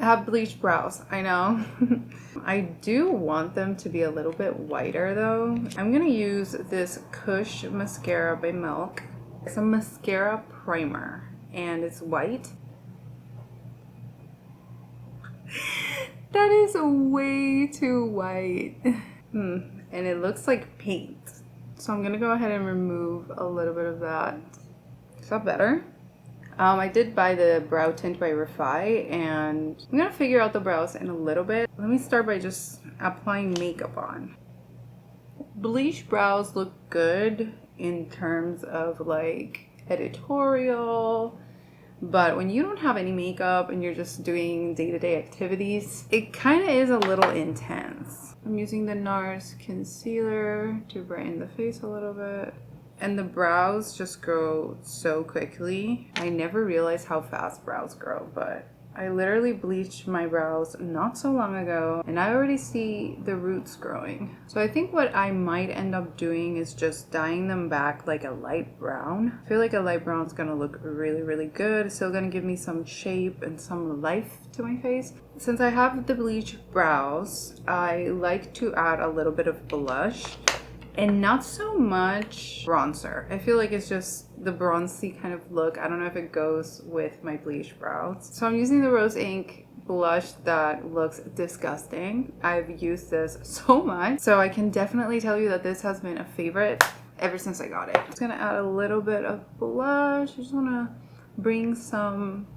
I have bleached brows, I know. I do want them to be a little bit whiter though. I'm gonna use this Kush mascara by Milk. It's a mascara primer and it's white. That is way too white. And it looks like paint. So I'm gonna go ahead and remove a little bit of that. Is that better? I did buy the brow tint by Refi, and I'm gonna figure out the brows in a little bit. Let me start by just applying makeup on. Bleach brows look good in terms of like editorial, but when you don't have any makeup and you're just doing day-to-day activities, it kind of is a little intense. I'm using the NARS concealer to brighten the face a little bit. And the brows just grow so quickly. I never realized how fast brows grow, but I literally bleached my brows not so long ago and I already see the roots growing. So I think what I might end up doing is just dyeing them back like a light brown. I feel like a light brown is gonna look really, really good. It's still gonna give me some shape and some life to my face. Since I have the bleach brows, I like to add a little bit of blush. And not so much bronzer. I feel like it's just the bronzy kind of look. I don't know if it goes with my bleached brows. So I'm using the Rose Ink blush that looks disgusting. I've used this so much. So I can definitely tell you that this has been a favorite ever since I got it. I'm just gonna add a little bit of blush. I just wanna bring some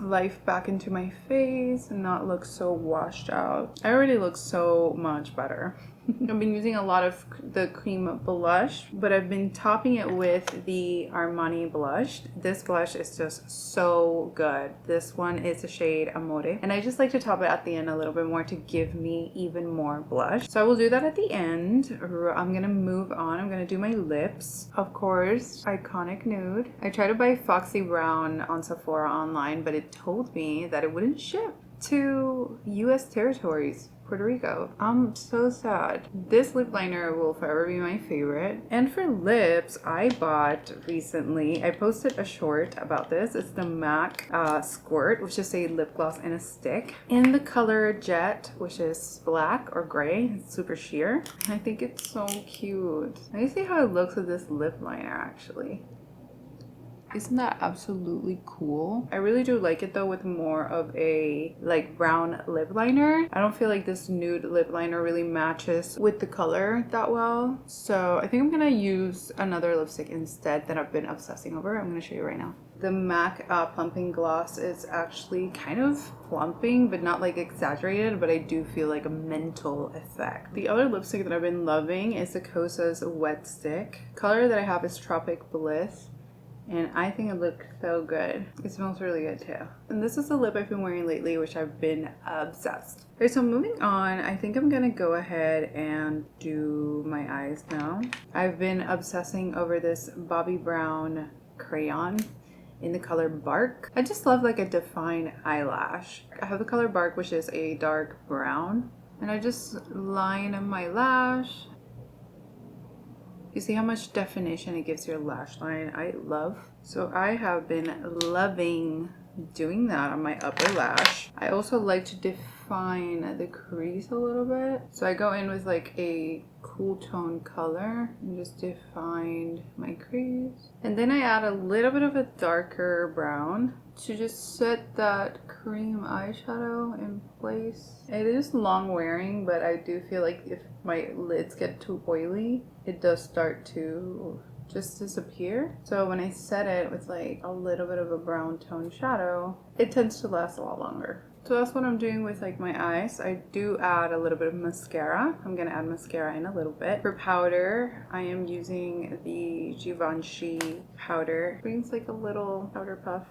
life back into my face and not look so washed out. I already look so much better. I've been using a lot of the cream blush, but I've been topping it with the Armani blush. This blush is just so good. This one is a shade Amore, and I just like to top it at the end a little bit more to give me even more blush. So I will do that at the end. I'm gonna move on. I'm gonna do my lips. Of course, iconic nude. I tried to buy Foxy Brown on Sephora online, but it told me that it wouldn't ship to US territories. Puerto Rico. I'm so sad. This lip liner will forever be my favorite. And for lips, I bought recently, I posted a short about this. It's the MAC Squirt, which is a lip gloss in a stick, in the color Jet, which is black or gray. It's super sheer. I think it's so cute. Let me see how it looks with this lip liner actually. Isn't that absolutely cool? I really do like it though with more of a like brown lip liner. I don't feel like this nude lip liner really matches with the color that well. So I think I'm gonna use another lipstick instead that I've been obsessing over. I'm gonna show you right now. The MAC Plumping Gloss is actually kind of plumping, but not like exaggerated, but I do feel like a mental effect. The other lipstick that I've been loving is the Kosa's Wet Stick. Color that I have is Tropic Bliss. And I think it looks so good. It smells really good too. And this is the lip I've been wearing lately, which I've been obsessed. Okay, so moving on, I think I'm gonna go ahead and do my eyes now. I've been obsessing over this Bobbi Brown crayon in the color Bark. I just love like a defined eyelash. I have the color Bark, which is a dark brown. And I just line my lash. You see how much definition it gives your lash line? I love. So I have been loving doing that on my upper lash. I also like to define the crease a little bit. So I go in with like a cool tone color and just define my crease. And then I add a little bit of a darker brown to just set that cream eyeshadow in place. It is long wearing, but I do feel like if my lids get too oily, it does start to just disappear. So when I set it with like a little bit of a brown tone shadow, it tends to last a lot longer. So that's what I'm doing with like my eyes. I do add a little bit of mascara. I'm gonna add mascara in a little bit. For powder, I am using the Givenchy powder. It brings like a little powder puff.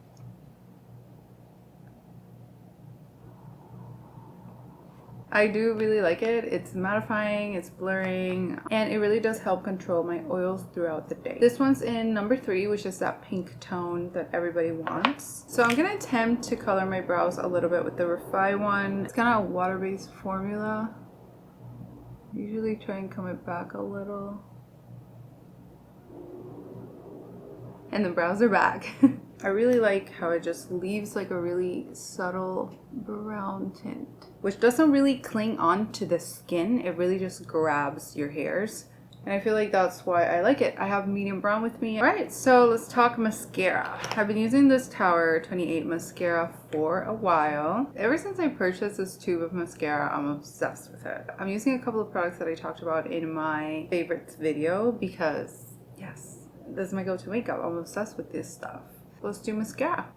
I do really like it. It's mattifying, it's blurring, and it really does help control my oils throughout the day. This one's in number 3, which is that pink tone that everybody wants. So I'm gonna attempt to color my brows a little bit with the Refi one. It's kind of a water-based formula. Usually try and comb it back a little. And the brows are back. I really like how it just leaves like a really subtle brown brown tint, which doesn't really cling on to the skin. It really just grabs your hairs. And I feel like that's why I like it. I have medium brown with me. All right, so let's talk mascara. I've been using this Tower 28 mascara for a while. Ever since I purchased this tube of mascara, I'm obsessed with it. I'm using a couple of products that I talked about in my favorites video because, yes, this is my go-to makeup. I'm obsessed with this stuff. Let's do mascara.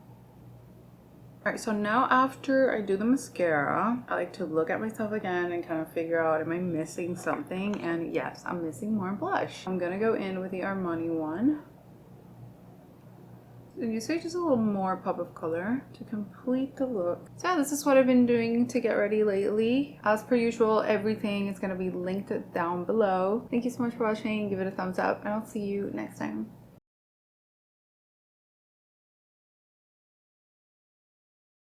Alright, so now after I do the mascara, I like to look at myself again and kind of figure out, am I missing something? And yes, I'm missing more blush. I'm gonna go in with the Armani one. And you say just a little more pop of color to complete the look. So yeah, this is what I've been doing to get ready lately. As per usual, everything is gonna be linked down below. Thank you so much for watching. Give it a thumbs up and I'll see you next time.